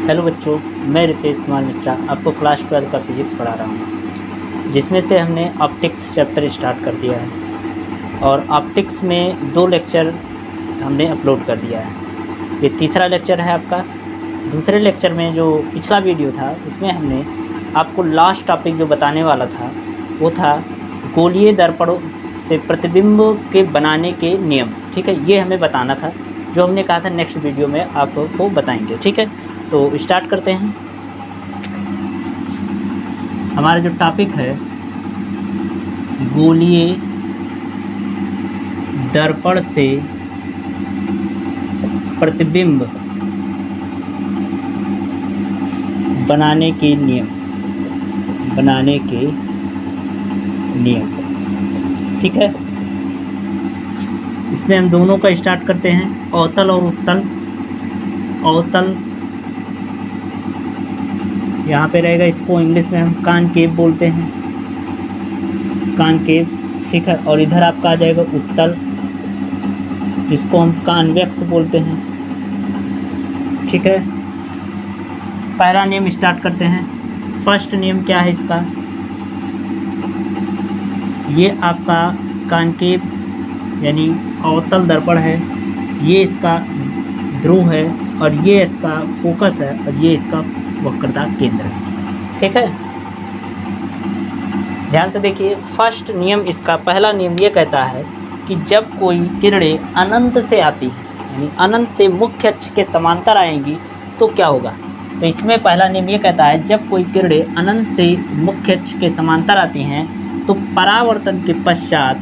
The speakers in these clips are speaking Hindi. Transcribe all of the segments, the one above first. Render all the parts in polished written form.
हेलो बच्चों, मैं रितेश कुमार मिश्रा आपको क्लास 12 का फिजिक्स पढ़ा रहा हूँ, जिसमें से हमने ऑप्टिक्स चैप्टर स्टार्ट कर दिया है और ऑप्टिक्स में 2 लेक्चर हमने अपलोड कर दिया है। ये तीसरा लेक्चर है आपका। दूसरे लेक्चर में जो पिछला वीडियो था उसमें हमने आपको लास्ट टॉपिक जो बताने वाला था वो था गोलीय दर्पणों से प्रतिबिंब के बनाने के नियम। ठीक है, ये हमें बताना था, जो हमने कहा था नेक्स्ट वीडियो में आपको बताएंगे। ठीक है, तो स्टार्ट करते हैं। हमारा जो टॉपिक है गोलीय दर्पण से प्रतिबिंब बनाने के नियम। ठीक है, इसमें हम दोनों का स्टार्ट करते हैं, अवतल और उत्तल। अवतल यहाँ पे रहेगा, इसको इंग्लिश में हम कॉनकेव बोलते हैं, कॉनकेव। ठीक है, और इधर आपका आ जाएगा उत्तल, जिसको हम कॉन्वेक्स बोलते हैं। ठीक है, पहला नियम स्टार्ट करते हैं। फर्स्ट नियम क्या है इसका? ये आपका कॉनकेव यानी अवतल दर्पण है, ये इसका ध्रुव है और ये इसका फोकस है और ये इसका वक्रता केंद्र है। ठीक है, ध्यान से देखिए। फर्स्ट नियम इसका पहला नियम ये कहता है कि जब कोई किरणें अनंत से आती हैं यानी अनंत से मुख्य अक्ष के समांतर आएंगी तो क्या होगा। तो इसमें पहला नियम ये कहता है जब कोई किरणें अनंत से मुख्य अक्ष के समांतर आती हैं तो परावर्तन के पश्चात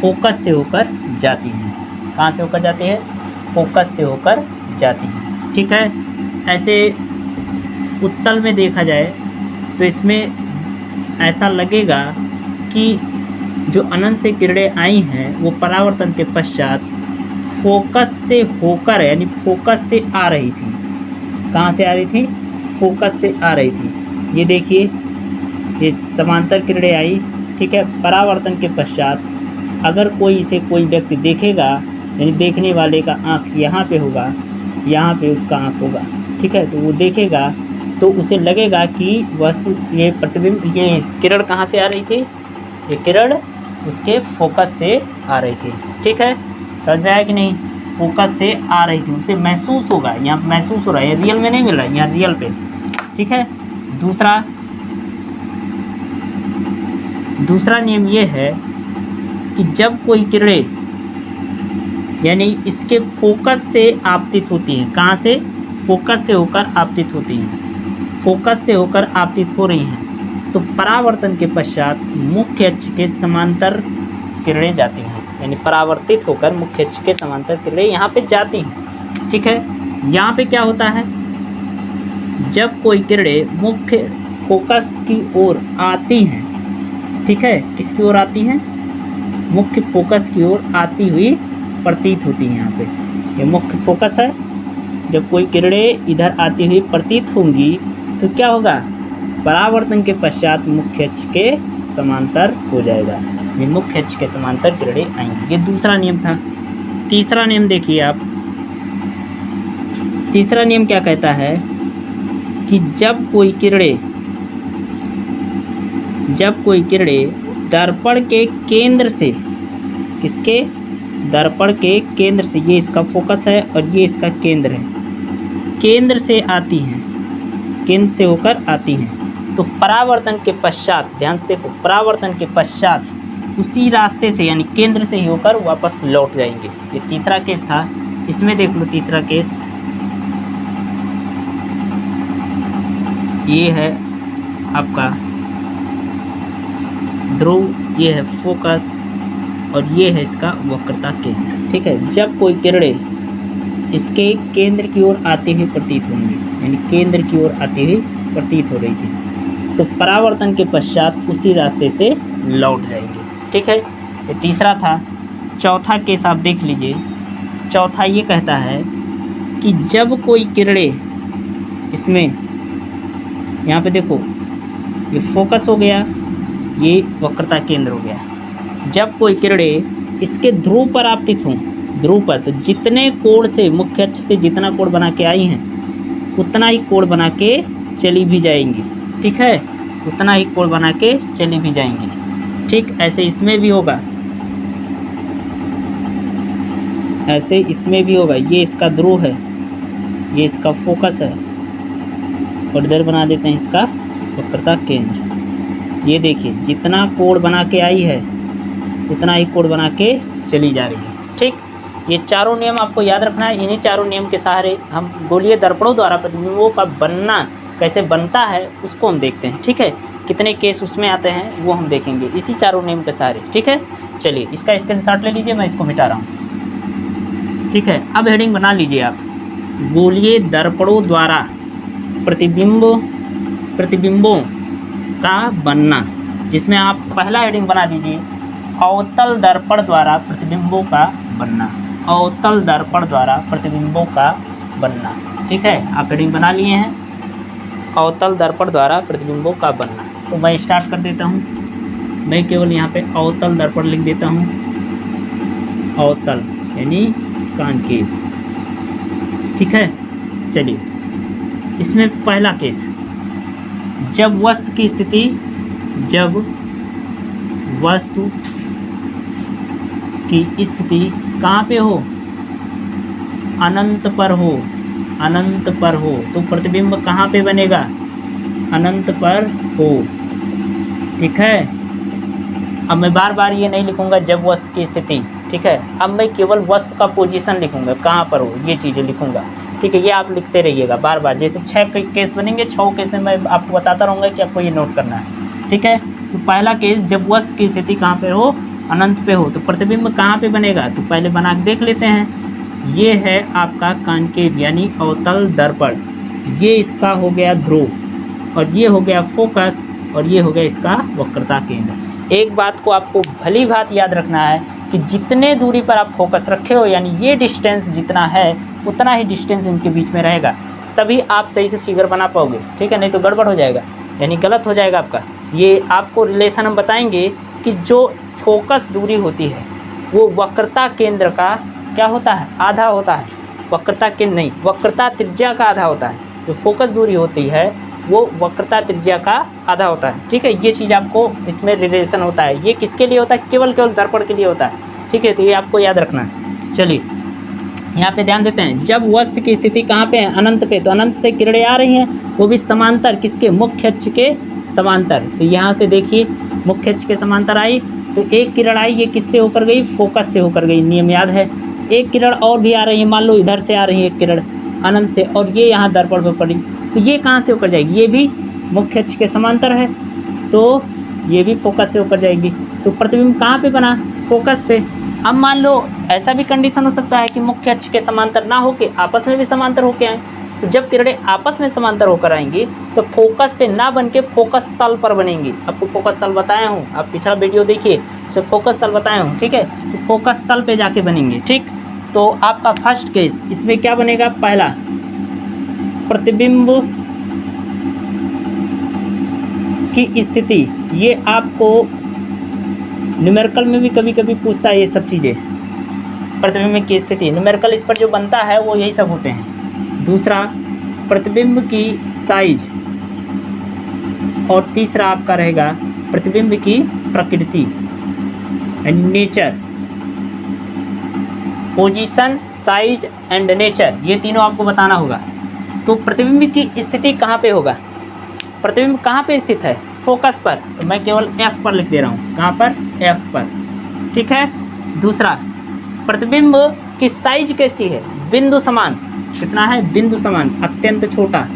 फोकस से होकर जाती हैं। कहाँ से होकर जाती है? फोकस से होकर जाती हैं। ठीक है, ऐसे उत्तल में देखा जाए तो इसमें ऐसा लगेगा कि जो अनंत से किरणें आई हैं वो परावर्तन के पश्चात फोकस से होकर यानी फोकस से आ रही थी। कहाँ से आ रही थी? फोकस से आ रही थी। ये देखिए, ये समांतर किरणें आई। ठीक है, परावर्तन के पश्चात अगर कोई व्यक्ति देखेगा यानी देखने वाले का आँख यहाँ पे होगा, यहाँ पे उसका आँख होगा। ठीक है, तो वो देखेगा तो उसे लगेगा कि वस्तु ये प्रतिबिंब ये किरण कहाँ से आ रही थी? ये किरण उसके फोकस से आ रही थी। ठीक है, समझ में आया कि नहीं? फोकस से आ रही थी, उसे महसूस होगा, यहाँ महसूस हो रहा है, रियल में नहीं मिल रहा है, यहाँ रियल पे। ठीक है, दूसरा नियम ये है कि जब कोई किरणें यानी इसके फोकस से आपतित होती हैं। कहाँ से? फोकस से होकर आपतित होती हैं। फोकस से होकर आपतित हो रही हैं तो परावर्तन के पश्चात मुख्य अक्ष के समांतर किरणें जाती हैं, यानी परावर्तित होकर मुख्य अक्ष के समांतर किरणें यहाँ पे जाती हैं। ठीक है, यहाँ पे क्या होता है? जब कोई किरणें मुख्य फोकस की ओर आती हैं, ठीक है, किसकी ओर आती हैं? मुख्य फोकस की ओर आती हुई प्रतीत होती है। यहाँ पे ये मुख्य फोकस है। जब कोई किरणें इधर आती हुई प्रतीत होंगी तो क्या होगा? परावर्तन के पश्चात मुख्य अक्ष के समांतर हो जाएगा, ये मुख्य अक्ष के समांतर किरणें आएंगी। ये दूसरा नियम था। तीसरा नियम देखिए आप। तीसरा नियम क्या कहता है कि जब कोई किरणें दर्पण के केंद्र से, किसके? दर्पण के केंद्र से, ये इसका फोकस है और ये इसका केंद्र है, केंद्र से आती हैं, केंद्र से होकर आती हैं तो परावर्तन के पश्चात, ध्यान से देखो, परावर्तन के पश्चात उसी रास्ते से यानी केंद्र से ही होकर वापस लौट जाएंगे। ये तीसरा केस था। इसमें देख लो तीसरा केस, ये है आपका ध्रुव, ये है फोकस और ये है इसका वक्रता केंद्र। ठीक है, जब कोई किरणें इसके केंद्र की ओर आती हुई प्रतीत होंगी यानी केंद्र की ओर आती हुई प्रतीत हो रही थी तो परावर्तन के पश्चात उसी रास्ते से लौट जाएंगे। ठीक है, ये तीसरा था। चौथा केस आप देख लीजिए। चौथा ये कहता है कि जब कोई किरणें इसमें, यहाँ पे देखो, ये फोकस हो गया, ये वक्रता केंद्र हो गया। जब कोई किरणें इसके ध्रुव पर आपतित हों, ध्रुव पर, तो जितने कोण से मुख्य अक्ष से जितना कोण बना के आई हैं उतना ही कोण बना के चली भी जाएंगी। ठीक है, उतना ही कोण बना के चली भी जाएंगी। ठीक, ऐसे इसमें भी होगा, ऐसे इसमें भी होगा। ये इसका ध्रुव है, ये इसका फोकस है, और इधर बना देते हैं इसका वक्रता केंद्र। ये देखिए जितना कोण बना के आई है उतना ही कोण बना के चली जा रही है। ठीक, ये चारों नियम आपको याद रखना है। इन्हीं चारों नियम के सहारे हम गोलीय दर्पणों द्वारा प्रतिबिंबों का बनना कैसे बनता है उसको हम देखते हैं। ठीक है, कितने केस उसमें आते हैं वो हम देखेंगे इसी चारों नियम के सहारे। ठीक है, चलिए इसका स्क्रीनशॉट ले लीजिए, मैं इसको मिटा रहा हूँ। ठीक है, अब हेडिंग बना लीजिए आप, गोलीय दर्पणों द्वारा प्रतिबिंबों का बनना, जिसमें आप पहला हेडिंग बना दीजिए अवतल दर्पण द्वारा प्रतिबिंबों का बनना। अवतल दर्पण द्वारा प्रतिबिंबों का बनना। ठीक है, आप हेडिंग बना लिए हैं, अवतल दर्पण द्वारा प्रतिबिंबों का बनना। तो मैं स्टार्ट कर देता हूँ, मैं केवल यहाँ पे अवतल दर्पण लिख देता हूँ। अवतल यानी कॉनकेव। ठीक है, चलिए इसमें पहला केस, जब वस्तु की स्थिति, जब वस्तु की स्थिति कहाँ पे हो, अनंत पर हो, अनंत पर हो, तो प्रतिबिंब कहाँ पे बनेगा, अनंत पर हो। ठीक है, अब मैं बार बार ये नहीं लिखूंगा जब वस्तु की स्थिति। ठीक है, अब मैं केवल वस्तु का पोजीशन लिखूंगा, कहाँ पर हो, ये चीज़ें लिखूंगा। ठीक है, ये आप लिखते रहिएगा बार बार, जैसे 6 केस बनेंगे, 6 केस में मैं आपको बताता रहूँगा कि आपको ये नोट करना है। ठीक है, तो पहला केस, जब वस्तु की स्थिति कहाँ पे हो, अनंत पे हो, तो प्रतिबिंब कहाँ पे बनेगा, तो पहले बना के देख लेते हैं। ये है आपका कॉनकेव यानी अवतल दर्पण, ये इसका हो गया ध्रुव, और ये हो गया फोकस, और ये हो गया इसका वक्रता केंद्र। एक बात को आपको भली भांति याद रखना है कि जितने दूरी पर आप फोकस रखे हो, यानी ये डिस्टेंस जितना है उतना ही डिस्टेंस इनके बीच में रहेगा, तभी आप सही से फिगर बना पाओगे। ठीक है, नहीं तो गड़बड़ हो जाएगा, यानी गलत हो जाएगा आपका। ये आपको रिलेशन हम बताएंगे कि जो फोकस दूरी होती है वो वक्रता केंद्र का क्या होता है, आधा होता है। वक्रता केंद्र नहीं, वक्रता त्रिज्या का आधा होता है। जो फोकस दूरी होती है वो वक्रता त्रिज्या का आधा होता है। ठीक है, ये चीज़ आपको इसमें रिलेशन होता है। ये किसके लिए होता है, केवल दर्पण के लिए होता है। ठीक है, तो ये आपको याद रखना है। चलिए यहाँ पे ध्यान देते हैं, जब वस्तु की स्थिति कहाँ पे है, अनंत पे, तो अनंत से किरणें आ रही हैं, वो भी समांतर, किसके, मुख्य अक्ष के समांतर। तो यहाँ पे देखिए मुख्य अक्ष के समांतर आई, तो एक किरण आई, ये किससे होकर गई, फोकस से होकर गई, नियम याद है। एक किरण और भी आ रही है, मान लो इधर से आ रही है एक किरण अनंत से, और ये यहाँ दर्पण पर पड़ी, तो ये कहाँ से होकर जाएगी, ये भी मुख्य अक्ष के समांतर है, तो ये भी फोकस से होकर जाएगी। तो प्रतिबिंब कहाँ पे बना, फोकस पे। अब मान लो ऐसा भी कंडीशन हो सकता है कि मुख्य अक्ष के समांतर ना होके आपस में भी समांतर होके आए, तो जब किरणें आपस में समांतर होकर आएंगी तो फोकस पे ना बन के फोकस तल पर बनेंगी। आपको फोकस तल बताया हूँ, आप पिछला वीडियो देखिए, उसमें फोकस तल बताया हूँ। ठीक है, तो फोकस तल पे जाके बनेंगे। ठीक, तो आपका फर्स्ट केस, इसमें क्या बनेगा, पहला प्रतिबिंब की स्थिति, ये आपको न्यूमेरिकल में भी कभी कभी पूछता है ये सब चीज़ें। प्रतिबिंब की स्थिति न्यूमेरिकल इस पर जो बनता है वो यही सब होते हैं। दूसरा प्रतिबिंब की साइज, और तीसरा आपका रहेगा प्रतिबिंब की प्रकृति and nature. Position, size and nature, ये तीनों आपको बताना होगा। तो प्रतिबिंब की स्थिति कहाँ पे होगा, प्रतिबिंब कहाँ पे स्थित है, फोकस पर, तो मैं केवल F पर लिख दे रहा हूँ, कहाँ पर, F पर। ठीक है, दूसरा प्रतिबिंब की साइज कैसी है, बिंदु समान, कितना है, बिंदु समान, अत्यंत छोटा,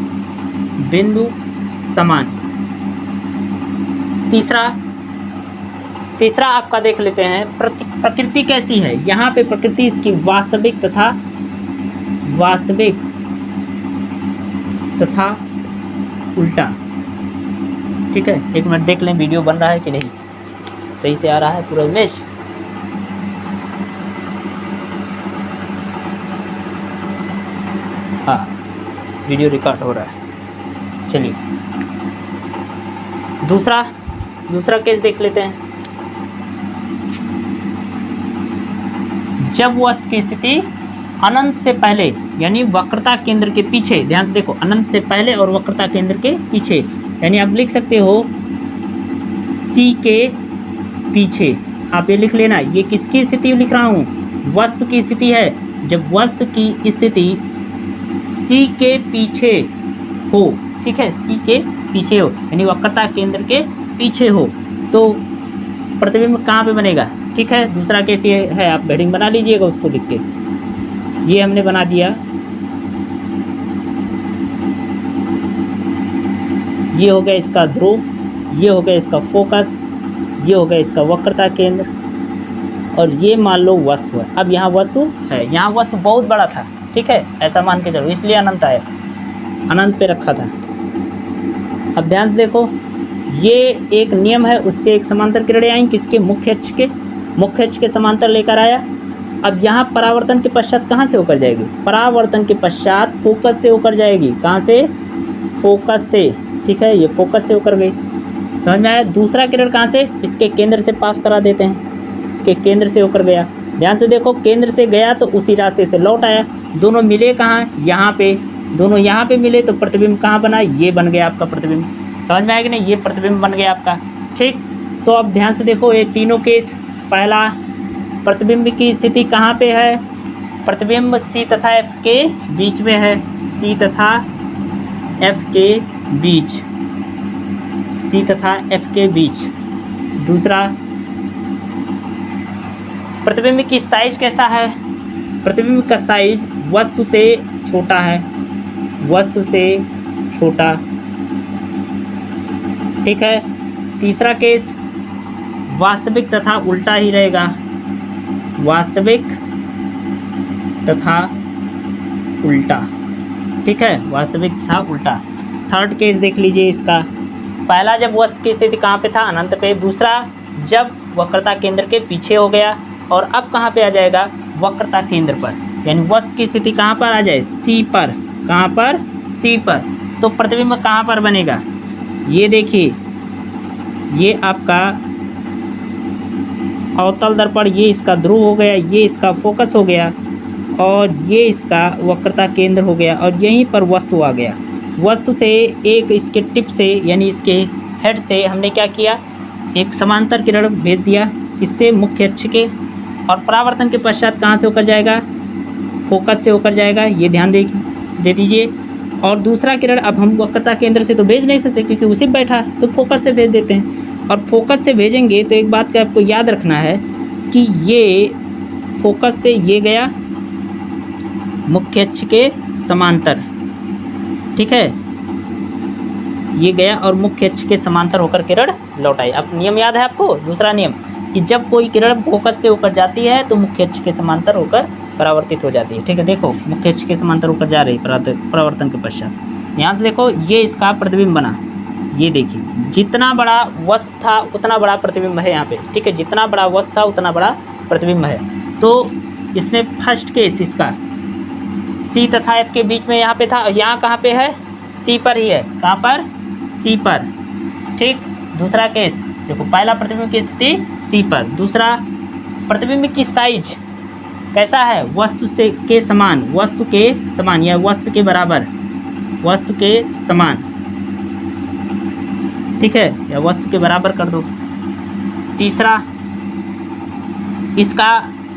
बिंदु समान। तीसरा आपका देख लेते हैं, प्रकृति कैसी है, यहाँ पे प्रकृति इसकी वास्तविक तथा उल्टा। ठीक है, एक मिनट देख लें वीडियो बन रहा है कि नहीं, सही से आ रहा है पूरा इमेज। हाँ, वीडियो रिकॉर्ड हो रहा है। चलिए दूसरा केस देख लेते हैं। जब वस्तु की स्थिति अनंत से पहले यानी वक्रता केंद्र के पीछे, ध्यान से देखो, अनंत से पहले और वक्रता केंद्र के पीछे, यानी आप लिख सकते हो सी के पीछे। आप ये लिख लेना, ये किसकी स्थिति लिख रहा हूँ, वस्तु की स्थिति है। जब वस्तु की स्थिति सी के पीछे हो, ठीक है, सी के पीछे हो यानी वक्रता केंद्र के पीछे हो, तो प्रतिबिंब कहाँ पे बनेगा, ठीक है। दूसरा केस ये है, आप हेडिंग बना लीजिएगा उसको लिख के, ये हमने बना दिया। ये हो गया इसका ध्रुव, ये हो गया इसका फोकस, ये हो गया इसका वक्रता केंद्र, और ये मान लो वस्तु है। अब यहाँ वस्तु है, यहाँ वस्तु बहुत बड़ा था, ठीक है, ऐसा मान के चलो, इसलिए अनंत आया, अनंत पे रखा था। अब ध्यान से देखो, ये एक नियम है, उससे एक समांतर किरणें आई, किसके, मुख्य अक्ष के समांतर लेकर आया। अब यहाँ परावर्तन के पश्चात कहाँ से होकर जाएगी, परावर्तन के पश्चात फोकस से होकर जाएगी। कहाँ से, फोकस से, ठीक है, ये फोकस से होकर गई, समझ में आया। दूसरा किरण कहाँ से, इसके केंद्र से पास करा देते हैं, इसके केंद्र से होकर गया। ध्यान से देखो, केंद्र से गया तो उसी रास्ते से लौट आया, दोनों मिले कहाँ, यहाँ पे, दोनों यहाँ पे मिले तो प्रतिबिंब कहाँ बना, ये बन गया आपका प्रतिबिंब। समझ में आया कि नहीं, ये प्रतिबिंब बन गया आपका, ठीक। तो अब ध्यान से देखो, ये तीनों केस, पहला प्रतिबिंब की स्थिति कहाँ पे है, प्रतिबिंब सी तथा एफ के बीच में है, सी तथा एफ के बीच, सी तथा एफ के बीच। दूसरा, प्रतिबिंब की साइज कैसा है, प्रतिबिंब का साइज वस्तु से छोटा है, वस्तु से छोटा, ठीक है। तीसरा केस, वास्तविक तथा उल्टा ही रहेगा, वास्तविक तथा उल्टा, ठीक है, वास्तविक तथा उल्टा। थर्ड केस देख लीजिए इसका, पहला जब वस्तु की स्थिति कहाँ पे था, अनंत पे। दूसरा, जब वक्रता केंद्र के पीछे हो गया, और अब कहाँ पे आ जाएगा, वक्रता केंद्र पर, यानी वस्तु की स्थिति कहाँ पर आ जाए, सी पर। कहाँ पर, सी पर। तो प्रतिबिंब कहाँ पर बनेगा, ये देखिए, ये आपका अवतल दर्पण, ये इसका ध्रुव हो गया, ये इसका फोकस हो गया, और ये इसका वक्रता केंद्र हो गया, और यहीं पर वस्तु आ गया। वस्तु से एक इसके टिप से, यानी इसके हेड से हमने क्या किया, एक समांतर किरण भेज दिया, इससे मुख्य अक्ष के, और परावर्तन के पश्चात कहाँ से होकर जाएगा, फोकस से होकर जाएगा, ये ध्यान दे दीजिए। और दूसरा किरण अब हम वक्रता केंद्र से तो भेज नहीं सकते क्योंकि उसी बैठा है, तो फोकस से भेज देते हैं। और फोकस से भेजेंगे तो एक बात का आपको याद रखना है कि ये फोकस से ये गया मुख्य अक्ष के समांतर, ठीक है, ये गया और मुख्य अक्ष के समांतर होकर किरण लौट आई। अब नियम याद है आपको, दूसरा नियम, कि जब कोई किरण फोकस से होकर जाती है तो मुख्य अक्ष के समांतर होकर परावर्तित हो जाती है, ठीक है। देखो, मुख्य अक्ष के समांतर होकर जा रही परावर्तन के पश्चात। यहाँ से देखो, ये इसका प्रतिबिंब बना, ये देखिए, जितना बड़ा वस्तु था उतना बड़ा प्रतिबिंब है यहाँ पे, ठीक है, जितना बड़ा वस्तु था उतना बड़ा प्रतिबिंब है। तो इसमें फर्स्ट केस इसका सी तथा एफ के बीच में यहाँ पे था, और यहाँ कहाँ पे है, सी पर ही है, कहाँ पर, सी पर, ठीक। दूसरा केस देखो, पहला प्रतिबिंब की स्थिति सी पर, दूसरा प्रतिबिंब की साइज कैसा है, वस्तु से के समान, वस्तु के समान या वस्तु के बराबर, वस्तु के समान, ठीक है, या वस्तु के बराबर कर दो। तीसरा, इसका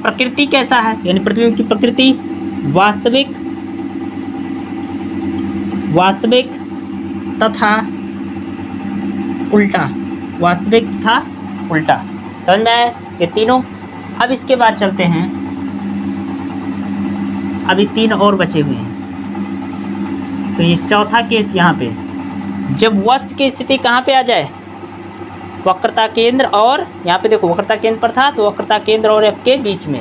प्रकृति कैसा है, यानी प्रतिबिंब की प्रकृति वास्तविक तथा उल्टा, वास्तविक तथा उल्टा। समझ में आया ये तीनों। अब इसके बाद चलते हैं, अभी तीन और बचे हुए हैं। तो ये चौथा केस यहाँ पे, जब वस्तु की स्थिति कहाँ पे आ जाए, वक्रता केंद्र, और यहाँ पे देखो वक्रता केंद्र पर था तो वक्रता केंद्र और एफ के बीच में,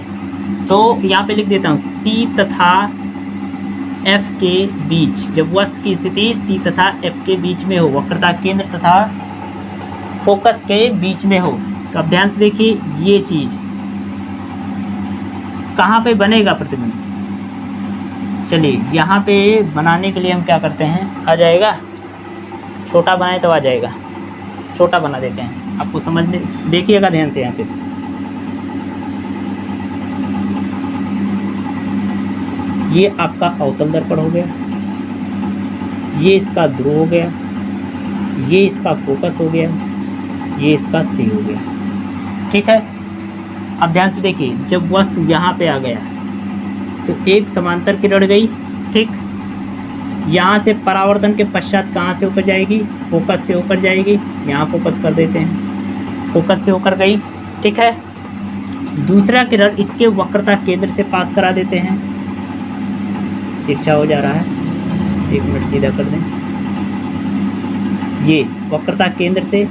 तो यहाँ पे लिख देता हूँ सी तथा एफ के बीच। जब वस्तु की स्थिति सी तथा एफ के बीच में हो, वक्रता केंद्र तथा फोकस के बीच में हो, तो अब ध्यान से देखिए, ये चीज़ कहाँ पे बनेगा प्रतिबिंब। चलिए, यहाँ पे बनाने के लिए हम क्या करते हैं, आ जाएगा, छोटा बनाए तो आ जाएगा, छोटा बना देते हैं, आपको समझने देखिएगा ध्यान से। यहाँ पे ये आपका अवतल दर्पण हो गया, ये इसका ध्रुव हो गया, ये इसका फोकस हो गया, ये इसका सी हो गया। ठीक है, अब ध्यान से देखिए, जब वस्तु यहाँ पे आ गया तो एक समांतर किरण गई, ठीक, यहाँ से परावर्तन के पश्चात कहाँ से होकर जाएगी, फोकस से होकर जाएगी। यहाँ फोकस कर देते हैं, फोकस से होकर गई, ठीक है। दूसरा किरण इसके वक्रता केंद्र से पास करा देते हैं, तिरछा हो जा रहा है, 1 मिनट सीधा कर दें। ये वक्रता केंद्र से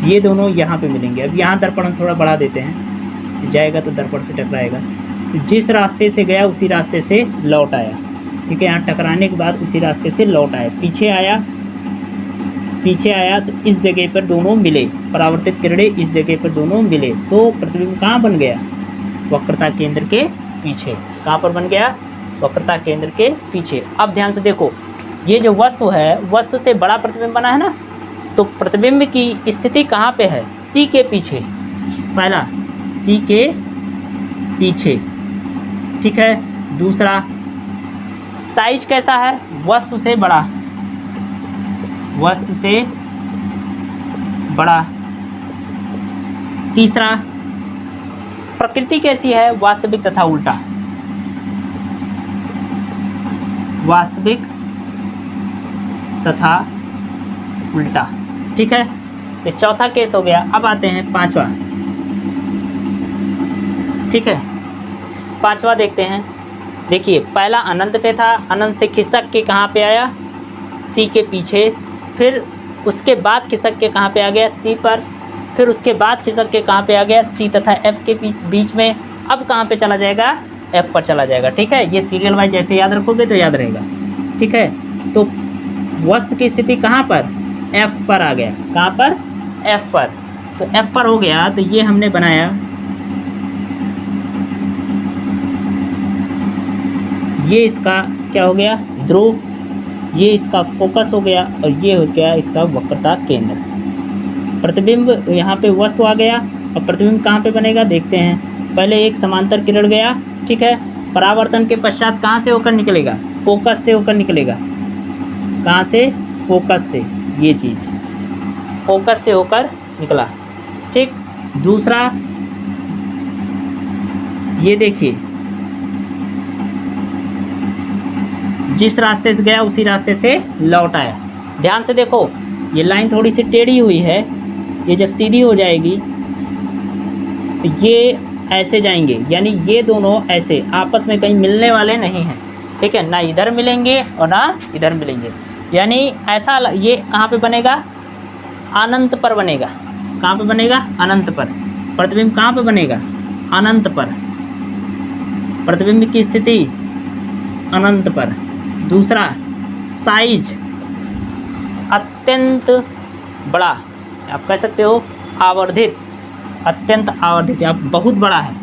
ये दोनों यहाँ पे मिलेंगे। अब यहाँ दर्पण हम थोड़ा बढ़ा देते हैं, जाएगा तो दर्पण से टकराएगा। जिस रास्ते से गया उसी रास्ते से लौट आया, ठीक है। यहाँ टकराने के बाद उसी रास्ते से लौट आया, पीछे आया तो इस जगह पर दोनों मिले, परावर्तित किरणें इस जगह पर दोनों मिले, तो प्रतिबिंब कहाँ बन गया, वक्रता केंद्र के पीछे। कहाँ पर बन गया, वक्रता केंद्र के पीछे। अब ध्यान से देखो, ये जो वस्तु है, वस्तु से बड़ा प्रतिबिंब बना है ना, तो प्रतिबिंब की स्थिति कहाँ पे है, सी के पीछे। पहला सी के पीछे, ठीक है। दूसरा साइज कैसा है, वस्तु से बड़ा, वस्तु से बड़ा। तीसरा प्रकृति कैसी है, वास्तविक तथा उल्टा, वास्तविक तथा उल्टा, ठीक है। ये चौथा केस हो गया। अब आते हैं पांचवा, ठीक है। पांचवा देखते हैं। देखिए, पहला अनंत पे था, अनंत से खिसक के कहाँ पे आया, सी के पीछे, फिर उसके बाद खिसक के कहाँ पे आ गया, सी पर, फिर उसके बाद खिसक के कहाँ पे आ गया, सी तथा एफ के बीच में। अब कहाँ पे चला जाएगा, एफ पर चला जाएगा, ठीक है। ये सीरियल वाइज जैसे याद रखोगे तो याद रहेगा, ठीक है। तो वस्तु की स्थिति कहाँ पर, एफ पर आ गया, कहाँ पर, एफ पर। तो एफ पर हो गया, तो ये हमने बनाया, ये इसका क्या हो गया, ध्रुव, ये इसका फोकस हो गया, और ये हो गया इसका वक्रता केंद्र। प्रतिबिंब यहाँ पे वस्तु आ गया, और प्रतिबिंब कहाँ पे बनेगा देखते हैं। पहले एक समांतर किरण गया, ठीक है। परावर्तन के पश्चात कहाँ से होकर निकलेगा, फोकस से होकर निकलेगा। कहाँ से, फोकस से, ये चीज़ फोकस से होकर निकला, ठीक। दूसरा ये देखिए, जिस रास्ते से गया उसी रास्ते से लौट आया। ध्यान से देखो, ये लाइन थोड़ी सी टेढ़ी हुई है, ये जब सीधी हो जाएगी तो ये ऐसे जाएंगे, यानी ये दोनों ऐसे आपस में कहीं मिलने वाले नहीं हैं, ठीक है। ना इधर मिलेंगे और ना इधर मिलेंगे, यानी ऐसा ये कहाँ पे बनेगा, अनंत पर बनेगा। कहाँ पे बनेगा, अनंत पर। प्रतिबिंब कहाँ पे बनेगा, अनंत पर। प्रतिबिंब की स्थिति अनंत पर। दूसरा साइज अत्यंत बड़ा, आप कह सकते हो आवर्धित, अत्यंत आवर्धित, आप बहुत बड़ा है,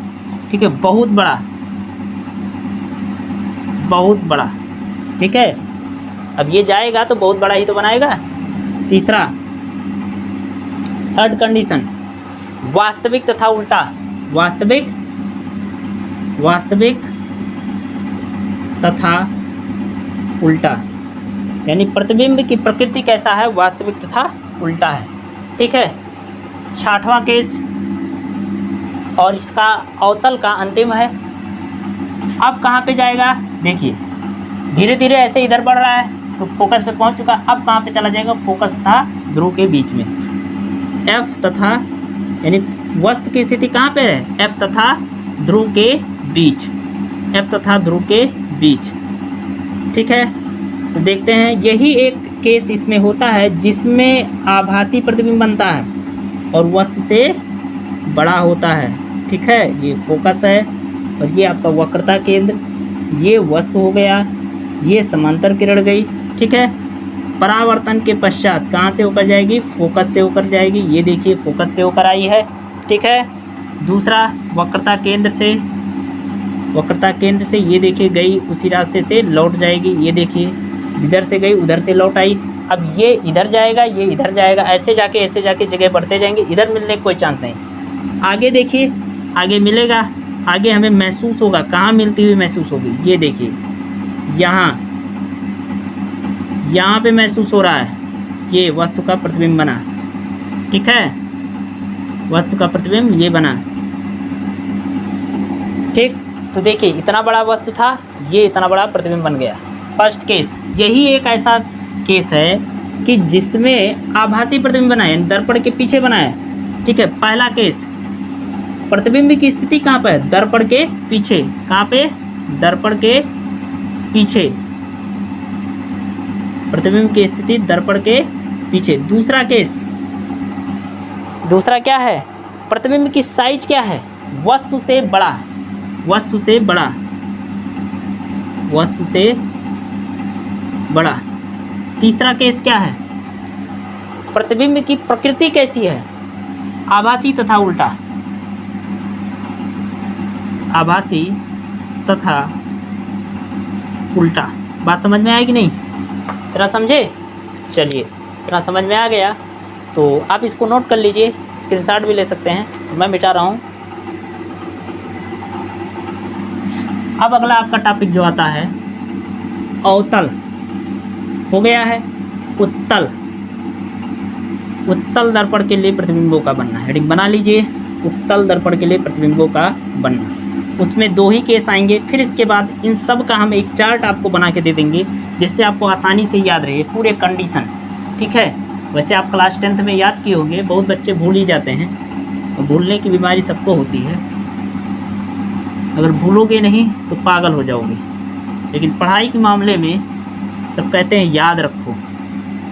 ठीक है, बहुत बड़ा, बहुत बड़ा, ठीक है। अब ये जाएगा तो बहुत बड़ा ही तो बनाएगा। तीसरा थर्ड कंडीशन, वास्तविक तथा उल्टा, वास्तविक तथा उल्टा, यानी प्रतिबिंब की प्रकृति कैसा है, वास्तविक तथा उल्टा है, ठीक है। छठवां केस, और इसका अवतल का अंतिम है। अब कहाँ पे जाएगा, देखिए धीरे धीरे ऐसे इधर बढ़ रहा है तो फोकस पे पहुँच चुका। अब कहाँ पे चला जाएगा, फोकस तथा ध्रुव के बीच में। एफ तथा, यानी वस्तु की स्थिति कहाँ पे है, एफ तथा ध्रुव के बीच, एफ तथा ध्रुव के बीच, ठीक है। तो देखते हैं, यही एक केस इसमें होता है जिसमें आभासी प्रतिबिंब बनता है और वस्तु से बड़ा होता है, ठीक है। ये फोकस है और ये आपका वक्रता केंद्र, ये वस्तु हो गया, ये समांतर किरण गई, ठीक है। परावर्तन के पश्चात कहाँ से होकर जाएगी, फोकस से होकर जाएगी। ये देखिए फोकस से होकर आई है, ठीक है। दूसरा वक्रता केंद्र से, वक्रता केंद्र से ये देखिए गई, उसी रास्ते से लौट जाएगी। ये देखिए इधर से गई, उधर से लौट आई। अब ये इधर जाएगा, ये इधर जाएगा, ऐसे जाके जगह बढ़ते जाएंगे, इधर मिलने का कोई चांस नहीं। आगे देखिए, आगे मिलेगा, आगे हमें महसूस होगा, कहाँ मिलती हुई महसूस होगी, ये देखिए यहाँ पे महसूस हो रहा है, ये वस्तु का प्रतिबिंब बना। ठीक है, वस्तु का प्रतिबिंब ये बना। ठीक, तो देखिए इतना बड़ा वस्तु था, ये इतना बड़ा प्रतिबिंब बन गया। फर्स्ट केस, यही एक ऐसा केस है कि जिसमें आभासी प्रतिबिंब बना है, दर्पण के पीछे बना है। ठीक है, पहला केस, प्रतिबिंब की स्थिति कहाँ पर है, दर्पण के पीछे। कहाँ पे, दर्पण के पीछे, प्रतिबिंब की स्थिति दर्पण के पीछे। दूसरा केस, दूसरा क्या है, प्रतिबिंब की साइज क्या है, वस्तु से बड़ा, वस्तु से बड़ा, वस्तु से बड़ा। तीसरा केस क्या है, प्रतिबिंब की प्रकृति कैसी है, आभासी तथा उल्टा, आभासी तथा उल्टा। बात समझ में आएगी नहीं, इतना समझे? चलिए, इतना समझ में आ गया तो आप इसको नोट कर लीजिए, स्क्रीनशॉट भी ले सकते हैं, मैं मिटा रहा हूँ। अब अगला आपका टॉपिक जो आता है, अवतल हो गया है, उत्तल। उत्तल दर्पण के लिए प्रतिबिंबों का बनना, हेडिंग बना लीजिए, उत्तल दर्पण के लिए प्रतिबिंबों का बनना। उसमें दो ही केस आएंगे, फिर इसके बाद इन सब का हम एक चार्ट आपको बना के दे देंगे, जिससे आपको आसानी से याद रहे पूरे कंडीशन। ठीक है, वैसे आप क्लास 10th में याद किए होंगे, बहुत बच्चे भूल ही जाते हैं, और भूलने की बीमारी सबको होती है। अगर भूलोगे नहीं तो पागल हो जाओगे, लेकिन पढ़ाई के मामले में सब कहते हैं याद रखो,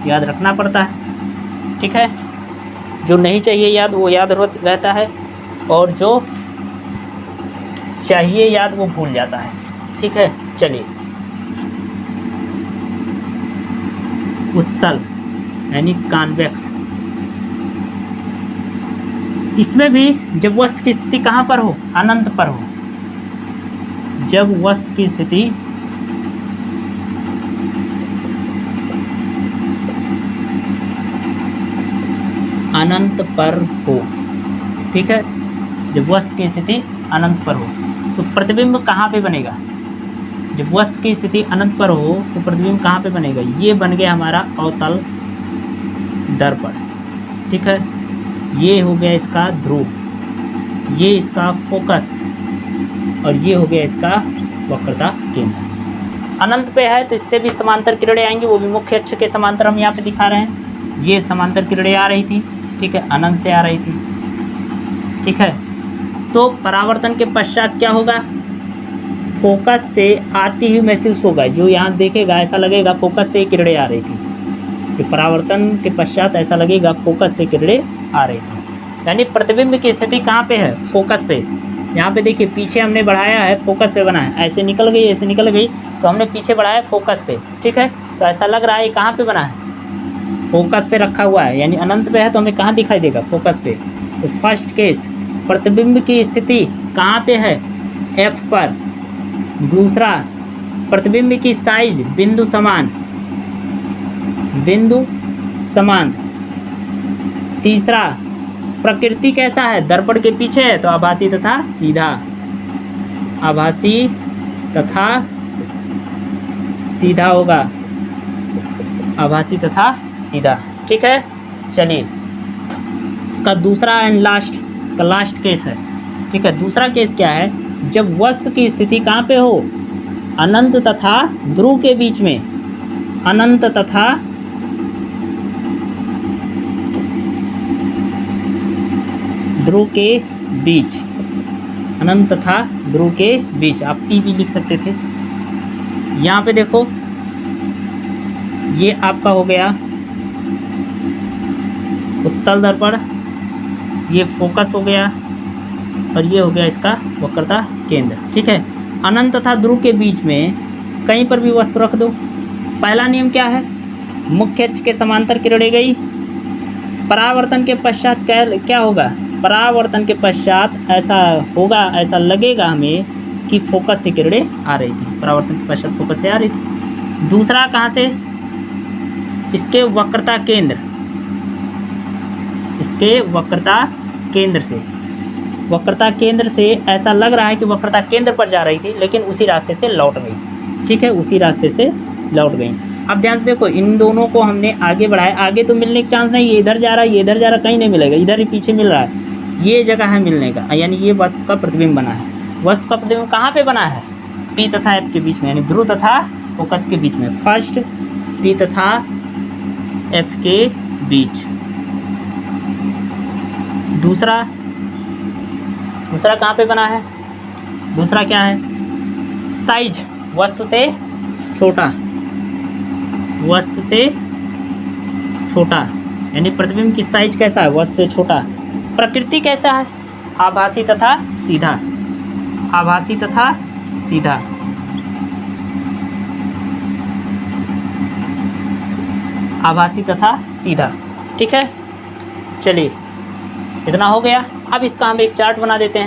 याद रखना पड़ता है। ठीक है, जो नहीं चाहिए याद वो याद रहता है, और जो चाहिए याद वो भूल जाता है। ठीक है, चलिए, उत्तल यानी कॉन्वेक्स, इसमें भी जब वस्तु की स्थिति कहाँ पर हो, अनंत पर हो, जब वस्तु की स्थिति अनंत पर हो। ठीक है, जब वस्तु की स्थिति अनंत पर हो तो प्रतिबिंब कहाँ पे बनेगा, जब वस्तु की स्थिति अनंत पर हो तो प्रतिबिंब कहाँ पे बनेगा, ये बन गया हमारा अवतल दर्पण। ठीक है, ये हो गया इसका ध्रुव, ये इसका फोकस, और ये हो गया इसका वक्रता केंद्र। अनंत पे है तो इससे भी समांतर किरणें आएंगी, वो भी मुख्य अक्ष के समांतर हम यहाँ पे दिखा रहे हैं। ये समांतर किरणें आ रही थी, ठीक है, अनंत से आ रही थी। ठीक है, तो परावर्तन के पश्चात क्या होगा, फोकस से आती हुई महसूस होगा, जो यहाँ देखेगा ऐसा लगेगा फोकस से किरणें आ रही थी। तो परावर्तन के पश्चात ऐसा लगेगा फोकस से किरणें आ रही थी, यानी प्रतिबिंब की स्थिति कहाँ पे है, फोकस पे। यहाँ पे देखिए पीछे हमने बढ़ाया है, फोकस पे बना है, ऐसे निकल गई, ऐसे निकल गई, तो हमने पीछे बढ़ाया फोकस पे। ठीक है, तो ऐसा लग रहा है कहाँ पे बना है, फोकस पे रखा हुआ है, यानी अनंत पे है तो हमें कहाँ दिखाई देगा, फोकस पे। तो फर्स्ट केस, प्रतिबिंब की स्थिति कहाँ पे है, एफ पर। दूसरा, प्रतिबिंब की साइज बिंदु समान, बिंदु समान। तीसरा, प्रकृति कैसा है, दर्पण के पीछे है तो आभासी तथा सीधा, आभासी तथा सीधा होगा, आभासी तथा सीधा। ठीक है, चलिए इसका दूसरा एंड लास्ट, इसका लास्ट केस है। ठीक है, दूसरा केस क्या है, जब वस्तु की स्थिति कहाँ पे हो, अनंत तथा ध्रुव के बीच में, अनंत तथा ध्रुव के बीच, अनंत तथा ध्रुव के बीच, आप पी भी लिख सकते थे। यहाँ पे देखो ये आपका हो गया उत्तल दर्पण, ये फोकस हो गया, और ये हो गया इसका वक्रता केंद्र। ठीक है, अनंत तथा ध्रुव के बीच में कहीं पर भी वस्तु रख दो। पहला नियम क्या है, मुख्य अक्ष के समांतर किरणें गई, परावर्तन के पश्चात क्या होगा, परावर्तन के पश्चात ऐसा होगा, ऐसा लगेगा हमें कि फोकस से किरणें आ रही थी, परावर्तन के पश्चात फोकस से आ रही थी। दूसरा कहाँ से, इसके वक्रता केंद्र, इसके वक्रता केंद्र से, वक्रता केंद्र से ऐसा लग रहा है कि वक्रता केंद्र पर जा रही थी, लेकिन उसी रास्ते से लौट गई। ठीक है, उसी रास्ते से लौट गई। अब ध्यान से देखो, इन दोनों को हमने आगे बढ़ाया, आगे तो मिलने का चांस नहीं, ये इधर जा रहा है, ये इधर जा रहा है, कहीं नहीं मिलेगा, इधर ही पीछे मिल रहा है, ये जगह है मिलने का, यानी ये वस्तु का प्रतिबिंब बना है। वस्तु का प्रतिबिंब कहाँ पे बना है? P तथा F के बीच में, यानी ध्रुव तथा फोकस के बीच में। फर्स्ट P तथा F के बीच। दूसरा कहाँ पे बना है? दूसरा क्या है? साइज, वस्तु से छोटा, वस्तु से छोटा, यानी प्रतिबिंब की साइज कैसा है? वस्तु से छोटा। प्रकृति कैसा है? आभासी तथा सीधा, आभासी तथा सीधा। आभासी तथा सीधा। ठीक है, चलिए इतना हो गया। अब इसका हम एक चार्ट बना देते हैं।